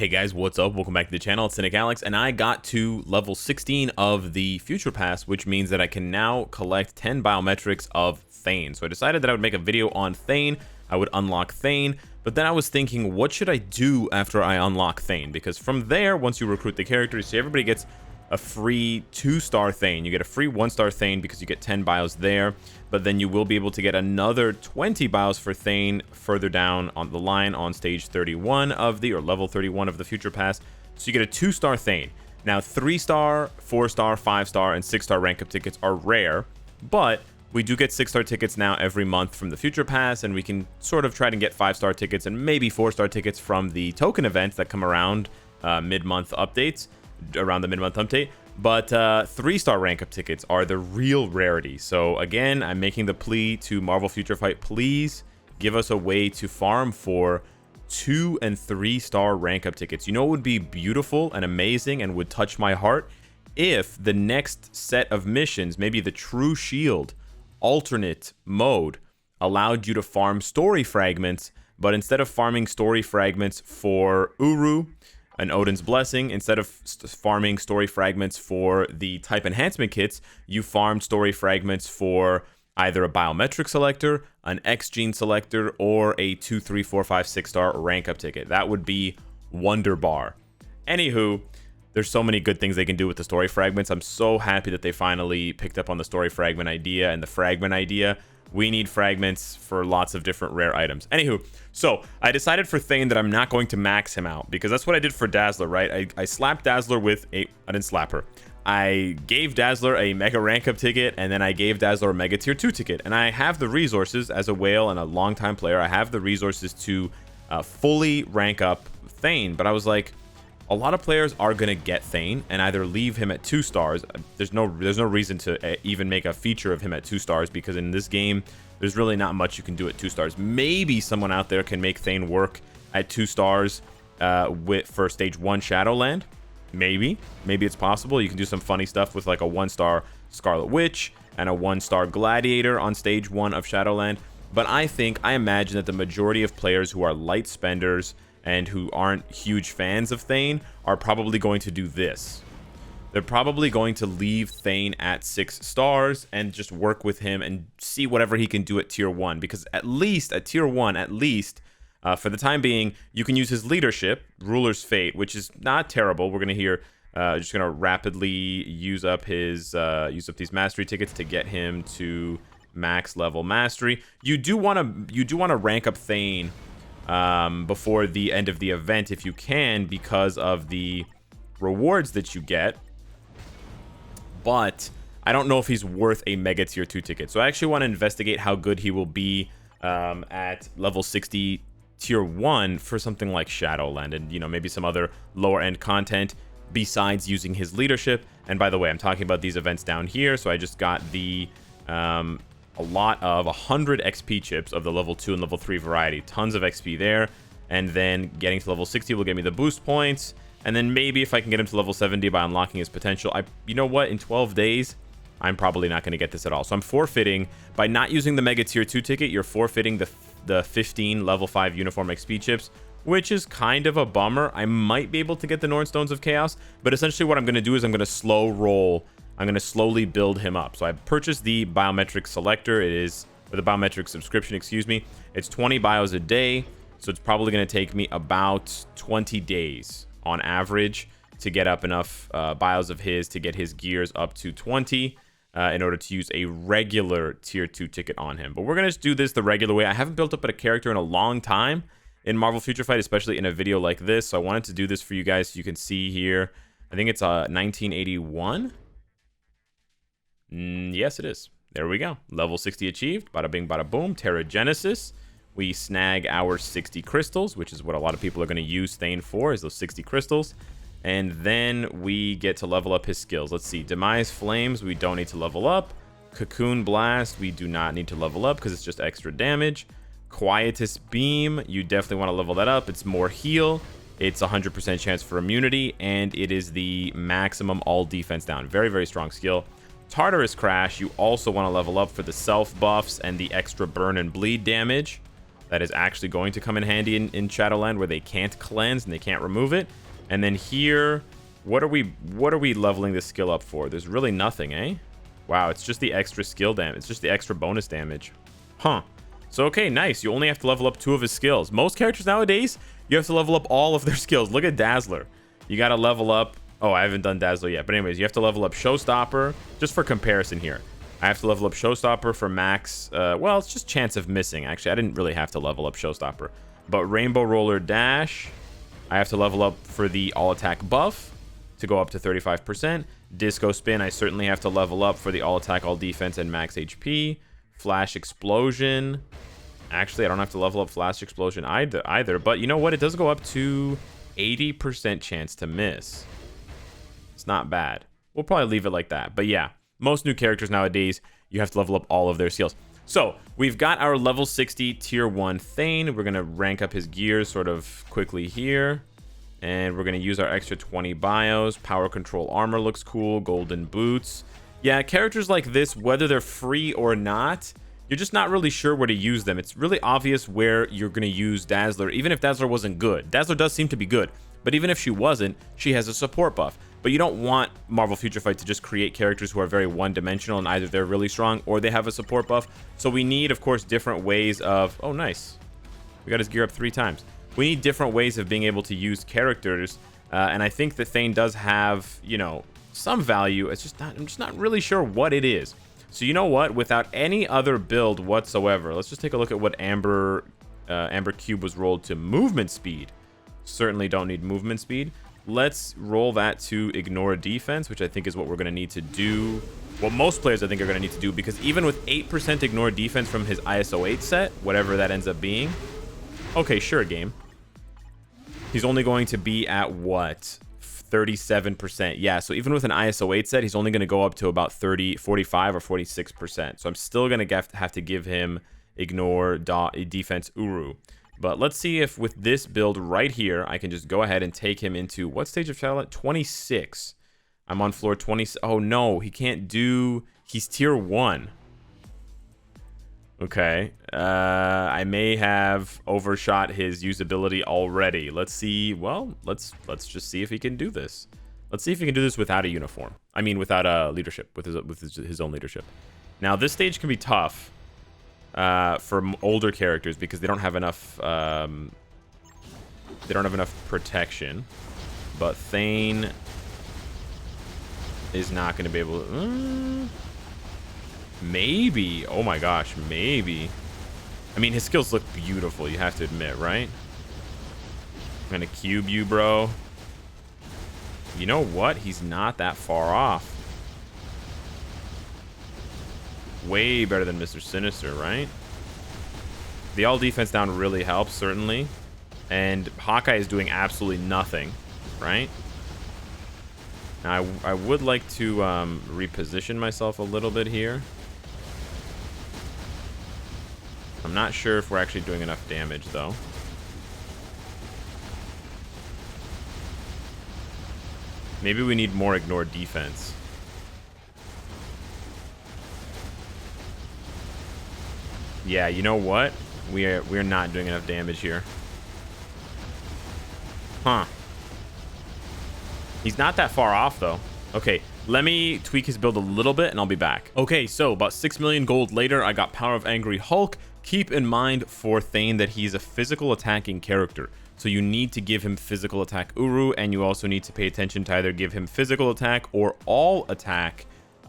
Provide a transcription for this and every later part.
Hey guys, what's up? Welcome back to the channel. It's Cynicalex, and I got to level 16 of the Future Pass, which means that I can now collect 10 biometrics of Thane. So I decided that I would make a video on Thane. I would unlock Thane, but then I was thinking, what should I do after I unlock Thane? Because from there, once you recruit the character, you see everybody gets a free 2-star Thane. You get a free 1-star Thane because you get 10 bios there, but then you will be able to get another 20 bios for Thane further down on the line on stage 31 of the, or level 31 of the Future Pass. So you get a 2-star Thane. Now 3-star, 4-star, 5-star, and 6-star rank up tickets are rare, but we do get 6-star tickets now every month from the Future Pass, and we can sort of try to get 5-star tickets and maybe 4-star tickets from the token events that come around mid-month updates. Around the mid-month update, but 3-star rank up tickets are the real rarity. So again, I'm making the plea to Marvel Future Fight, please give us a way to farm for 2- and 3-star rank up tickets. You know what would be beautiful and amazing and would touch my heart? If the next set of missions, maybe the True Shield alternate mode, allowed you to farm story fragments, but instead of farming story fragments for Uru and Odin's Blessing, instead of farming story fragments for the type enhancement kits, you farmed story fragments for either a biometric selector, an X gene selector, or a 2, 3, 4, 5, 6-star rank up ticket. That would be wonderbar. Anywho, there's so many good things they can do with the story fragments. I'm so happy that they finally picked up on the story fragment idea and the fragment idea. We need fragments for lots of different rare items. Anywho, so I decided for Thane that I'm not going to max him out, because that's what I did for Dazzler, right? I slapped Dazzler with a... I didn't slap her. I gave Dazzler a Mega Rank Up ticket, and then I gave Dazzler a Mega Tier 2 ticket. And I have the resources, as a whale and a longtime player, I have the resources to fully rank up Thane. But I was like, a lot of players are going to get Thane and either leave him at 2 stars. There's no reason to even make a feature of him at 2 stars, because in this game, there's really not much you can do at 2 stars. Maybe someone out there can make Thane work at 2 stars for stage 1 Shadowland. Maybe it's possible. You can do some funny stuff with like a 1-star Scarlet Witch and a 1-star Gladiator on stage 1 of Shadowland. But I imagine that the majority of players who are light spenders and who aren't huge fans of Thane are probably going to do this. They're probably going to leave Thane at 6 stars and just work with him and see whatever he can do at tier 1, because at least at tier 1, for the time being, you can use his leadership, Ruler's Fate, which is not terrible. We're going to hear just going to rapidly use up these mastery tickets to get him to max level mastery. You do want to rank up Thane before the end of the event if you can, because of the rewards that you get, but I don't know if he's worth a Mega Tier 2 ticket. So I actually want to investigate how good he will be at level 60 Tier 1 for something like Shadowland and, maybe some other lower end content besides using his leadership. And by the way, I'm talking about these events down here. So I just got the a lot of 100 XP chips of the level 2 and level 3 variety. Tons of XP there. And then getting to level 60 will get me the boost points. And then maybe if I can get him to level 70 by unlocking his potential. You know what? In 12 days, I'm probably not going to get this at all. So I'm forfeiting. By not using the Mega Tier 2 ticket, you're forfeiting the 15 level 5 uniform XP chips, which is kind of a bummer. I might be able to get the Norn Stones of Chaos, but essentially what I'm going to do is I'm going to slow roll. I'm going to slowly build him up. So I purchased the biometric selector. Or the biometric subscription, excuse me. It's 20 bios a day. So it's probably going to take me about 20 days on average to get up enough bios of his to get his gears up to 20 in order to use a regular tier 2 ticket on him. But we're going to just do this the regular way. I haven't built up a character in a long time in Marvel Future Fight, especially in a video like this. So I wanted to do this for you guys so you can see here. I think it's 1981. Yes, it is. There we go. Level 60 achieved. Bada bing, bada boom. Terra Genesis. We snag our 60 crystals, which is what a lot of people are going to use Thane for, is those 60 crystals. And then we get to level up his skills. Let's see. Demise Flames, we don't need to level up. Cocoon Blast, we do not need to level up because it's just extra damage. Quietus Beam, you definitely want to level that up. It's more heal. It's 100% chance for immunity. And it is the maximum all defense down. Very, very strong skill. Tartarus Crash, you also want to level up for the self buffs and the extra burn and bleed damage. that is actually going to come in handy in Shadowland, where they can't cleanse and they can't remove it. And then here, what are we leveling this skill up for? There's really nothing, eh? Wow, it's just the extra skill damage. It's just the extra bonus damage. Huh. So, okay, nice. You only have to level up 2 of his skills. Most characters nowadays, you have to level up all of their skills. Look at Dazzler. You got to level up... Oh, I haven't done Dazzler yet. But anyways, you have to level up Showstopper. Just for comparison here. I have to level up Showstopper for max... well, it's just chance of missing. Actually, I didn't really have to level up Showstopper. But Rainbow Roller Dash, I have to level up for the all-attack buff to go up to 35%. Disco Spin, I certainly have to level up for the all-attack, all-defense, and max HP. Flash Explosion. Actually, I don't have to level up Flash Explosion either. But you know what? It does go up to 80% chance to miss. It's not bad. We'll probably leave it like that. But yeah, most new characters nowadays, you have to level up all of their skills. So we've got our level 60 tier 1 Thane. We're going to rank up his gears sort of quickly here. And we're going to use our extra 20 bios. Power Control Armor looks cool. Golden Boots. Yeah, characters like this, whether they're free or not, you're just not really sure where to use them. It's really obvious where you're going to use Dazzler, even if Dazzler wasn't good. Dazzler does seem to be good, but even if she wasn't, she has a support buff. But you don't want Marvel Future Fight to just create characters who are very one-dimensional, and either they're really strong or they have a support buff. So we need, of course, different ways of... Oh, nice. We got his gear up 3 times. We need different ways of being able to use characters, and I think that Thane does have, you know, some value. It's just not, I'm just not really sure what it is. So you know what? Without any other build whatsoever, let's just take a look at what Amber Cube was rolled to. Movement speed. Certainly don't need movement speed. Let's roll that to ignore defense, which I think is what we're going to need to do. What most players I think are going to need to do, because even with 8% ignore defense from his ISO 8 set, whatever that ends up being. Okay, sure, game. He's only going to be at what? 37%. Yeah, so even with an ISO 8 set, he's only going to go up to about 45 or 46%. So I'm still going to have to give him ignore defense Uru. But let's see if with this build right here, I can just go ahead and take him into what stage of Shadowland? 26. I'm on floor 20. Oh no, he can't do... He's tier 1. Okay. I may have overshot his usability already. Let's see. Well, let's just see if he can do this. Let's see if he can do this without a uniform. I mean, without a leadership, with his own leadership. Now, this stage can be tough for older characters because they don't have enough. They don't have enough protection. But Thane is not going to be able to. Maybe. Oh my gosh, maybe. I mean, his skills look beautiful, you have to admit, right? I'm gonna cube you, bro. You know what? He's not that far off. Way better than Mr. Sinister, right? The all defense down really helps, certainly. And Hawkeye is doing absolutely nothing, right? Now, I would like to reposition myself a little bit here. I'm not sure if we're actually doing enough damage, though. Maybe we need more ignore defense. Yeah, you know what? We're not doing enough damage here. Huh. He's not that far off, though. Okay, let me tweak his build a little bit, and I'll be back. Okay, so about 6 million gold later, I got Power of Angry Hulk. Keep in mind for Thane that he's a physical attacking character. So you need to give him physical attack Uru, and you also need to pay attention to either give him physical attack or all attack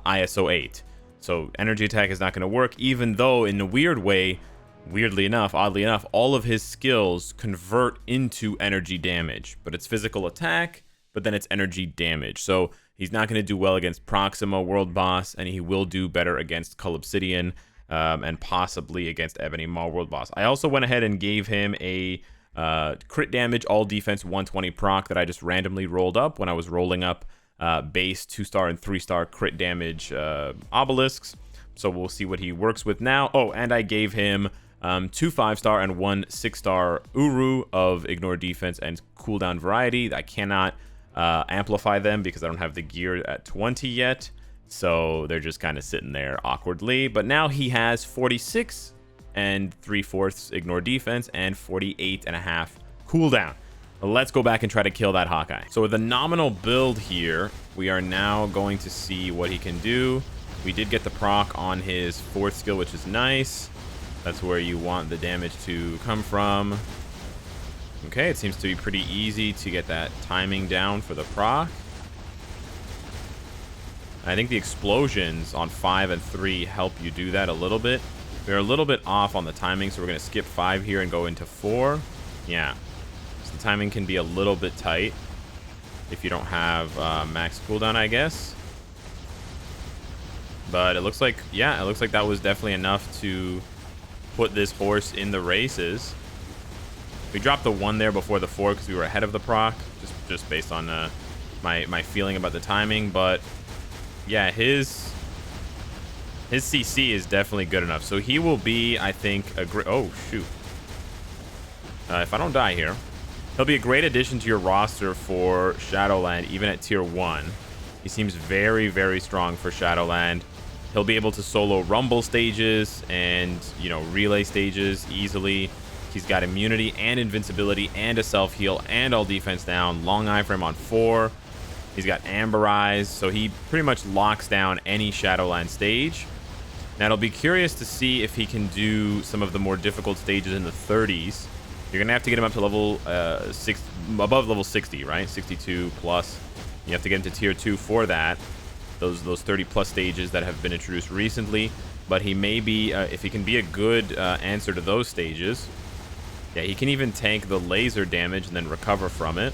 ISO 8. So energy attack is not going to work, even though in a weird way, weirdly enough, oddly enough, all of his skills convert into energy damage. But it's physical attack, but then it's energy damage. So he's not going to do well against Proxima, World Boss, and he will do better against Cull Obsidian, and possibly against Ebony Maw, World Boss. I also went ahead and gave him a crit damage, all defense 120 proc that I just randomly rolled up when I was rolling up base 2-star and 3-star crit damage obelisks. So we'll see what he works with now. Oh, and I gave him 2 5-star and 1 6-star Uru of ignore defense and cooldown variety. I cannot amplify them because I don't have the gear at 20 yet. So they're just kind of sitting there awkwardly. But now he has 46 and 3/4 ignore defense, and 48.5 cooldown. Let's go back and try to kill that Hawkeye. So with a nominal build here, we are now going to see what he can do. We did get the proc on his 4th skill, which is nice. That's where you want the damage to come from. Okay, it seems to be pretty easy to get that timing down for the proc. I think the explosions on 5 and 3 help you do that a little bit. We're a little bit off on the timing, so we're going to skip 5 here and go into 4. Yeah. So the timing can be a little bit tight if you don't have max cooldown, I guess. But it looks like, yeah, it looks like that was definitely enough to put this horse in the races. We dropped the 1 there before the 4 because we were ahead of the proc, just based on my feeling about the timing. But yeah, his CC is definitely good enough. So he will be, I think, a great... Oh, shoot. If I don't die here, he'll be a great addition to your roster for Shadowland, even at tier 1. He seems very, very strong for Shadowland. He'll be able to solo rumble stages and, you know, relay stages easily. He's got immunity and invincibility and a self-heal and all defense down. Long iframe on 4. He's got Amber Eyes, so he pretty much locks down any Shadowland stage. Now, it'll be curious to see if he can do some of the more difficult stages in the 30s. You're going to have to get him up to level 6, above level 60, right? 62 plus. You have to get into tier 2 for that. Those 30 plus stages that have been introduced recently. But he may be, if he can be a good answer to those stages. Yeah, he can even tank the laser damage and then recover from it.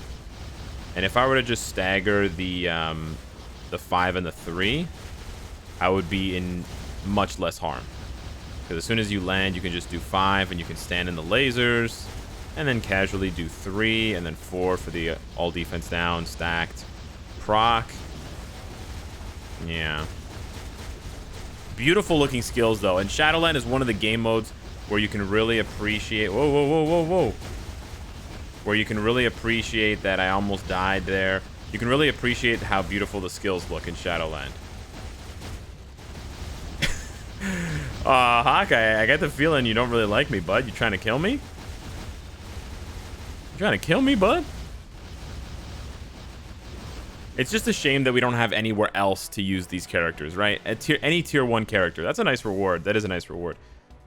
And if I were to just stagger the 5 and the 3, I would be in much less harm. Because as soon as you land, you can just do 5 and you can stand in the lasers. And then casually do 3 and then 4 for the all defense down, stacked proc. Yeah. Beautiful looking skills though. And Shadowland is one of the game modes where you can really appreciate... Whoa, whoa, whoa, whoa, whoa. Where you can really appreciate that I almost died there. You can really appreciate how beautiful the skills look in Shadowland. Hawkeye, I get the feeling you don't really like me, bud. You trying to kill me? You trying to kill me, bud? It's just a shame that we don't have anywhere else to use these characters, right? Any tier 1 character. That's a nice reward. That is a nice reward.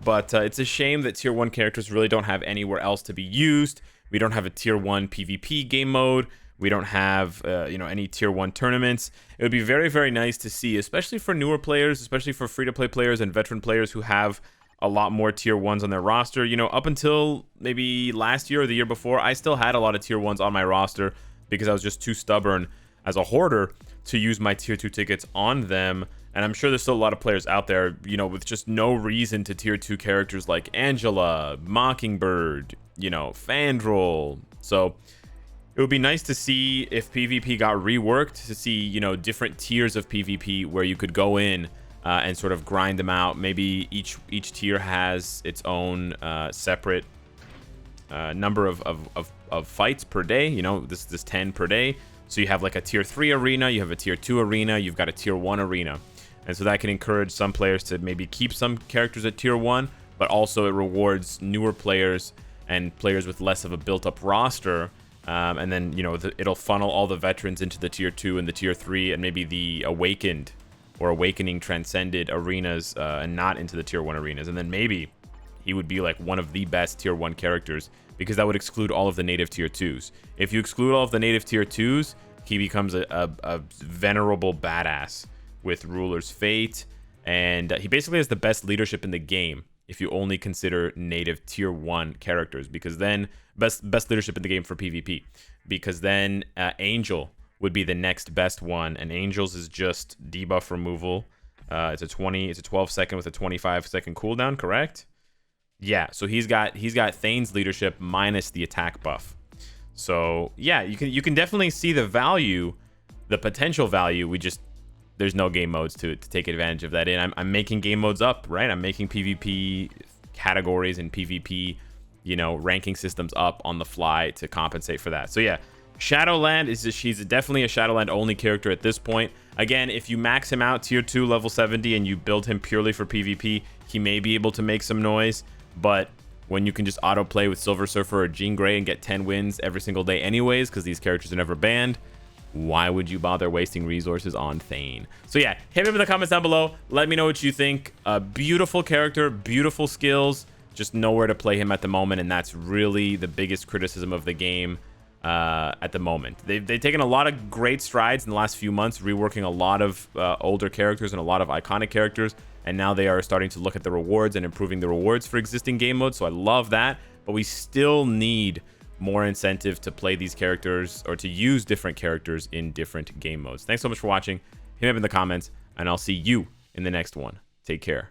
But it's a shame that tier 1 characters really don't have anywhere else to be used. We don't have a tier 1 PvP game mode. We don't have, you know, any tier 1 tournaments. It would be very, very nice to see, especially for newer players, especially for free-to-play players and veteran players who have a lot more tier 1s on their roster. You know, up until maybe last year or the year before, I still had a lot of tier 1s on my roster because I was just too stubborn as a hoarder to use my tier 2 tickets on them. And I'm sure there's still a lot of players out there, you know, with just no reason to tier 2 characters like Angela, Mockingbird, you know, Fandral. So it would be nice to see if PvP got reworked, to see, you know, different tiers of PvP where you could go in and sort of grind them out. Maybe each tier has its own separate number of fights per day. You know, this 10 per day. So you have like a tier 3 arena, you have a tier 2 arena, you've got a tier 1 arena. And so that can encourage some players to maybe keep some characters at tier 1, but also it rewards newer players and players with less of a built-up roster. And then, you know, it'll funnel all the veterans into the tier 2 and the tier 3 and maybe the awakened or awakening transcended arenas and not into the tier 1 arenas. And then maybe he would be like one of the best tier 1 characters because that would exclude all of the native tier 2s. If you exclude all of the native tier 2s, he becomes a venerable badass with Ruler's Fate. And he basically has the best leadership in the game if you only consider native tier 1 characters, because then best leadership in the game for PvP, because then Angel would be the next best one, and Angel's is just debuff removal. It's a 12 second with a 25 second cooldown, correct? Yeah, so he's got Thane's leadership minus the attack buff. So yeah, you can definitely see the value, the potential value. There's no game modes to take advantage of that in. I'm making game modes up, right? I'm making PvP categories and PvP, you know, ranking systems up on the fly to compensate for that. So yeah, Shadowland she's definitely a Shadowland only character at this point. Again, if you max him out tier 2 level 70 and you build him purely for PvP, he may be able to make some noise. but when you can just autoplay with Silver Surfer or Jean Grey and get 10 wins every single day anyways, because these characters are never banned, why would you bother wasting resources on Thane? So yeah, hit me up in the comments down below. Let me know what you think. A beautiful character, beautiful skills, just nowhere to play him at the moment, and that's really the biggest criticism of the game at the moment. They've taken a lot of great strides in the last few months, reworking a lot of older characters and a lot of iconic characters, and now they are starting to look at the rewards and improving the rewards for existing game modes, so I love that. But we still need more incentive to play these characters or to use different characters in different game modes. Thanks so much for watching. Hit me up in the comments, and I'll see you in the next one. Take care.